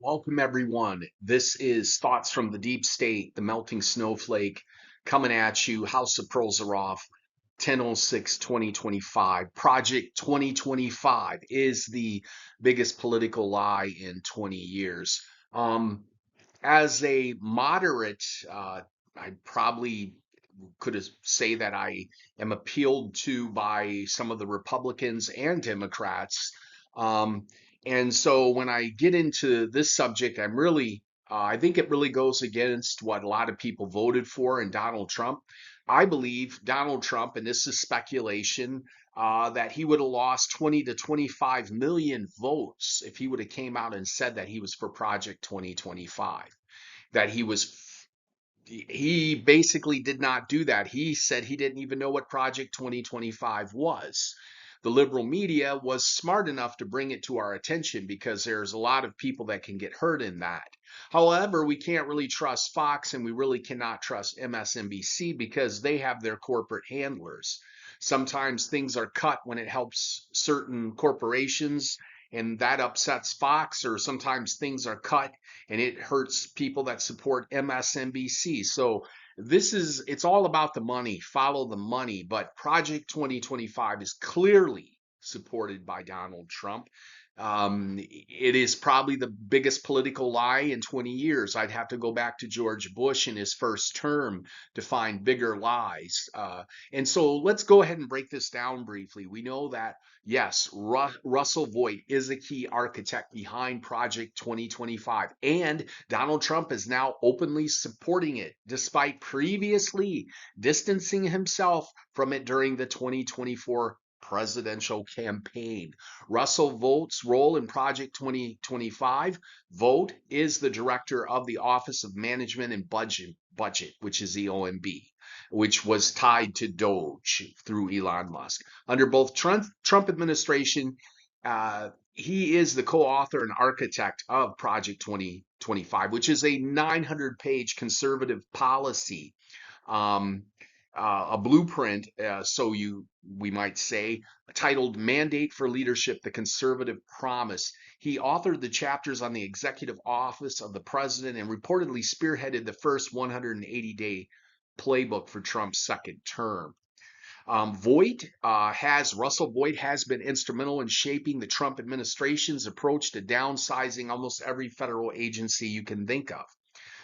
Welcome, everyone. This is Thoughts from the Deep State, the melting snowflake, coming at you. House of Pearls are off. 10/06/2025. Project 2025 is the biggest political lie in 20 years. Um, as a moderate, I probably could say that I am appealed to by some of the Republicans and Democrats. Um, and so when I get into this subject, I think it really goes against what a lot of people voted for in Donald Trump. I believe Donald Trump, and this is speculation, that he would have lost 20 to 25 million votes if he would have came out and said that he was for Project 2025, that he basically did not do that. He said he didn't even know what Project 2025 was. The liberal media was smart enough to bring it to our attention because there's a lot of people that can get hurt in that. However, we can't really trust Fox and we really cannot trust MSNBC because they have their corporate handlers. Sometimes things are cut when it helps certain corporations and that upsets Fox, or sometimes things are cut and it hurts people that support MSNBC. So it's all about the money, follow the money. But Project 2025 is clearly supported by Donald Trump. It is probably the biggest political lie in 20 years. I'd have to go back to George Bush in his first term to find bigger lies. And so let's go ahead and break this down briefly. We know that, yes, Russell Vought is a key architect behind Project 2025, and Donald Trump is now openly supporting it, despite previously distancing himself from it during the 2024 presidential campaign. Russell Vaught's role in Project 2025. Vought is the director of the Office of Management and Budget, which is the OMB, which was tied to Doge through Elon Musk. Under both Trump administration, he is the co-author and architect of Project 2025, which is a 900-page conservative policy, um, a blueprint, we might say, titled "Mandate for Leadership: The Conservative Promise." He authored the chapters on the executive office of the president and reportedly spearheaded the first 180-day playbook for Trump's second term. Russell Vought has been instrumental in shaping the Trump administration's approach to downsizing almost every federal agency you can think of,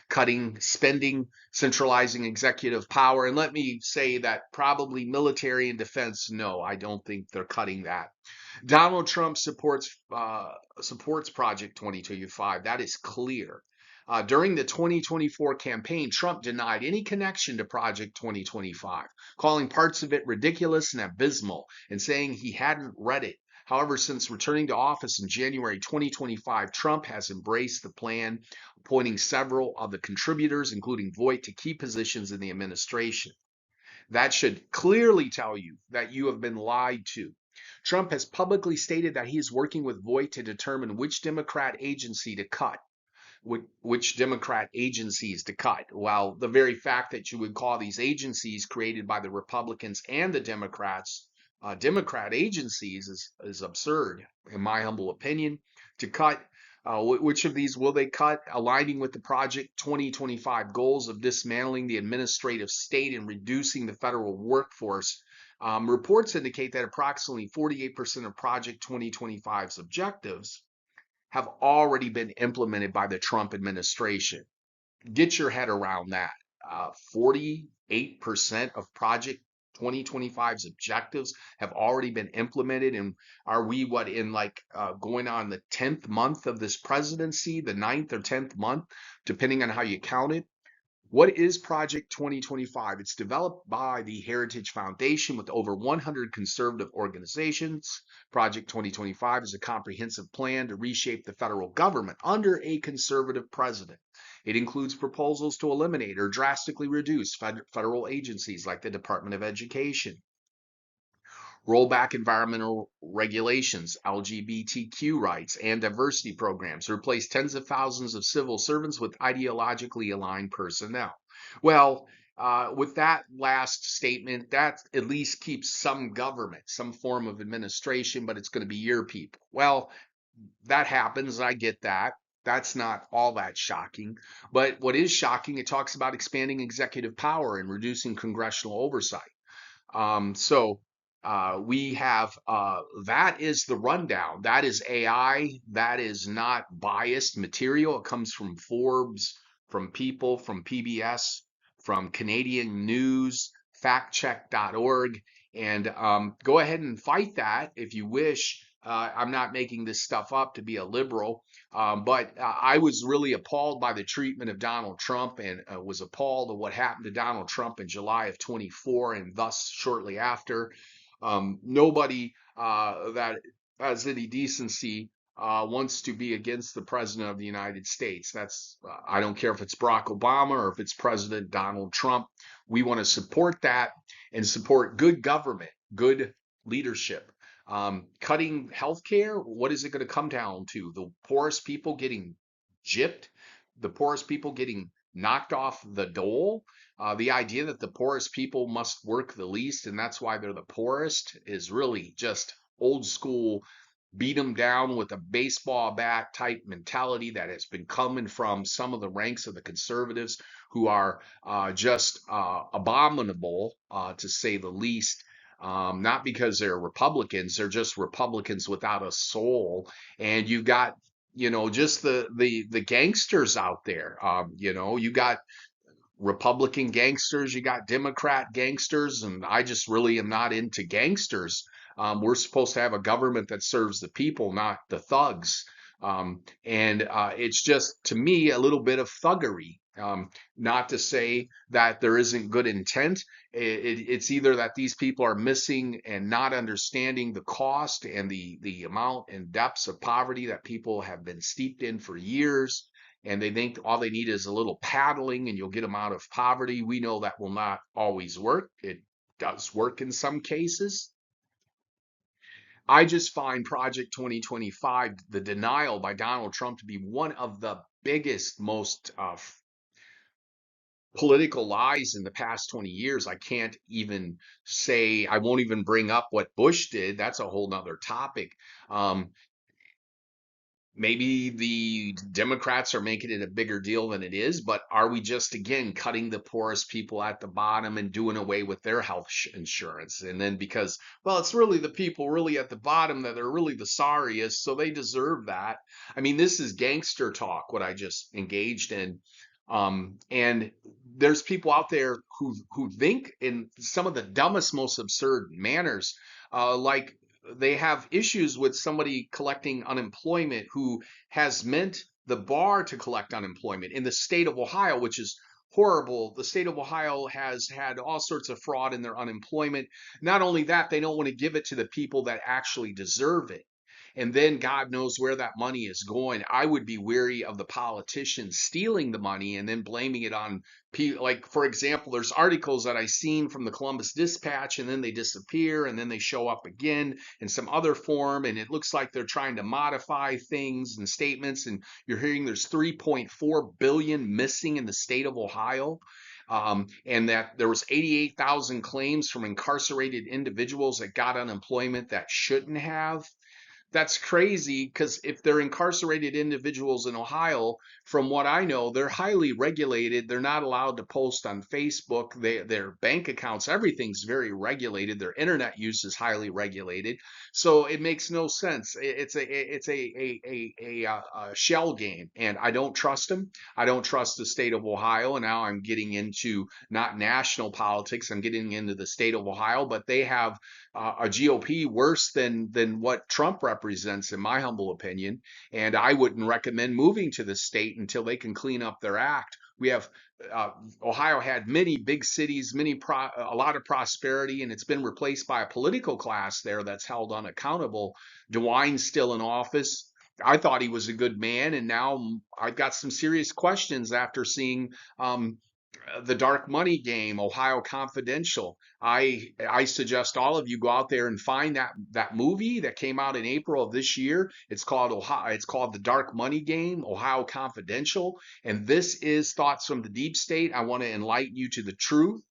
cutting spending, centralizing executive power. And let me say that probably military and defense, no, I don't think they're cutting that. Donald Trump supports Project 2025. That is clear. During the 2024 campaign, Trump denied any connection to Project 2025, calling parts of it ridiculous and abysmal and saying he hadn't read it. However, since returning to office in January 2025, Trump has embraced the plan, appointing several of the contributors, including Vought, to key positions in the administration. That should clearly tell you that you have been lied to. Trump has publicly stated that he is working with Vought to determine which Democrat agency to cut, which Democrat agencies to cut. Well, the very fact that you would call these agencies created by the Republicans and the Democrats Democrat agencies is absurd, in my humble opinion. To cut, which of these will they cut? Aligning with the Project 2025 goals of dismantling the administrative state and reducing the federal workforce. Reports indicate that approximately 48% of Project 2025's objectives have already been implemented by the Trump administration. Get your head around that. 48% of Project 2025's objectives have already been implemented. And are we going on the 10th month of this presidency, the 9th or 10th month, depending on how you count it? What is Project 2025? It's developed by the Heritage Foundation with over 100 conservative organizations. Project 2025 is a comprehensive plan to reshape the federal government under a conservative president. It includes proposals to eliminate or drastically reduce federal agencies like the Department of Education, roll back environmental regulations, LGBTQ rights, and diversity programs, replace tens of thousands of civil servants with ideologically aligned personnel. Well, with that last statement, that at least keeps some government, some form of administration, but it's going to be your people. Well, that happens. I get that. That's not all that shocking. But what is shocking, it talks about expanding executive power and reducing congressional oversight. We have that is the rundown. That is AI. That is not biased material. It comes from Forbes, from People, from PBS, from Canadian News, factcheck.org. And go ahead and fight that if you wish. I'm not making this stuff up to be a liberal, but I was really appalled by the treatment of Donald Trump, and was appalled at what happened to Donald Trump in July of 24 and thus shortly after. Nobody that has any decency wants to be against the president of the United States. I don't care if it's Barack Obama or if it's President Donald Trump. We want to support that and support good government, good leadership. Cutting healthcare, what is it going to come down to? The poorest people getting gypped, the poorest people getting knocked off the dole. The idea that the poorest people must work the least and that's why they're the poorest is really just old school, beat them down with a baseball bat type mentality that has been coming from some of the ranks of the conservatives who are just abominable, to say the least. Not because they're Republicans, they're just Republicans without a soul. And you've got, just the gangsters out there. You got Republican gangsters, you got Democrat gangsters, and I just really am not into gangsters. We're supposed to have a government that serves the people, not the thugs. And it's just, to me, a little bit of thuggery. Not to say that there isn't good intent. It's either that these people are missing and not understanding the cost and the amount and depths of poverty that people have been steeped in for years, and they think all they need is a little paddling and you'll get them out of poverty. We know that will not always work. It does work in some cases. I just find Project 2025, the denial by Donald Trump, to be one of the biggest, most political lies in the past 20 years. I can't even say, I won't even bring up what Bush did. That's a whole nother topic. Maybe the Democrats are making it a bigger deal than it is, but are we just, again, cutting the poorest people at the bottom and doing away with their health insurance? And then because, well, it's really the people really at the bottom that are really the sorriest, so they deserve that. I mean, this is gangster talk, what I just engaged in. And there's people out there who think in some of the dumbest, most absurd manners, like they have issues with somebody collecting unemployment who has meant the bar to collect unemployment in the state of Ohio, which is horrible. The state of Ohio has had all sorts of fraud in their unemployment. Not only that, they don't want to give it to the people that actually deserve it. And then God knows where that money is going. I would be weary of the politicians stealing the money and then blaming it on people. Like, for example, there's articles that I've seen from the Columbus Dispatch, and then they disappear, and then they show up again in some other form, and it looks like they're trying to modify things and statements. And you're hearing there's 3.4 billion missing in the state of Ohio. And that there was 88,000 claims from incarcerated individuals that got unemployment that shouldn't have. That's crazy because if they're incarcerated individuals in Ohio, from what I know, they're highly regulated. They're not allowed to post on Facebook. Their bank accounts, everything's very regulated. Their internet use is highly regulated. So it makes no sense. It's a shell game, and I don't trust them. I don't trust the state of Ohio. And now I'm getting into not national politics. I'm getting into the state of Ohio, but they have a GOP worse than what Trump represents, in my humble opinion. And I wouldn't recommend moving to the state until they can clean up their act. We have Ohio had many big cities, a lot of prosperity, and it's been replaced by a political class there that's held unaccountable. DeWine's still in office. I thought he was a good man, and now I've got some serious questions after seeing the dark money game, Ohio Confidential. I suggest all of you go out there and find that movie that came out in April of this year. It's called Ohio. It's called The Dark Money Game, Ohio Confidential. And this is Thoughts from the Deep State. I want to enlighten you to the truth.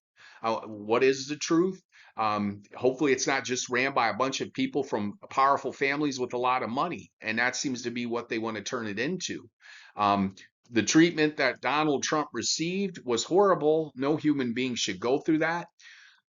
What is the truth? Hopefully, it's not just ran by a bunch of people from powerful families with a lot of money, and that seems to be what they want to turn it into. Um, the treatment that Donald Trump received was horrible. No human being should go through that.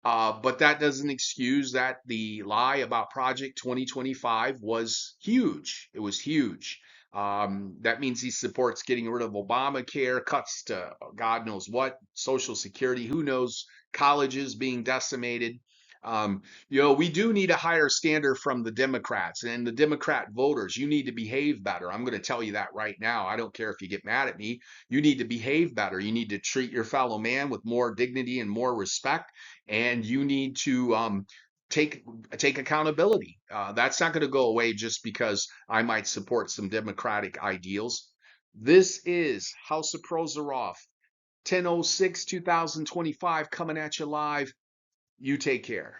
But that doesn't excuse that the lie about Project 2025 was huge. It was huge. That means he supports getting rid of Obamacare, cuts to God knows what, Social Security, who knows, colleges being decimated. We do need a higher standard from the Democrats and the Democrat voters. You need to behave better. I'm going to tell you that right now. I don't care if you get mad at me. You need to behave better. You need to treat your fellow man with more dignity and more respect, and you need to take take accountability. That's not going to go away just because I might support some democratic ideals. This is House of Pros are off. 10/06/2025 coming at you live. You take care.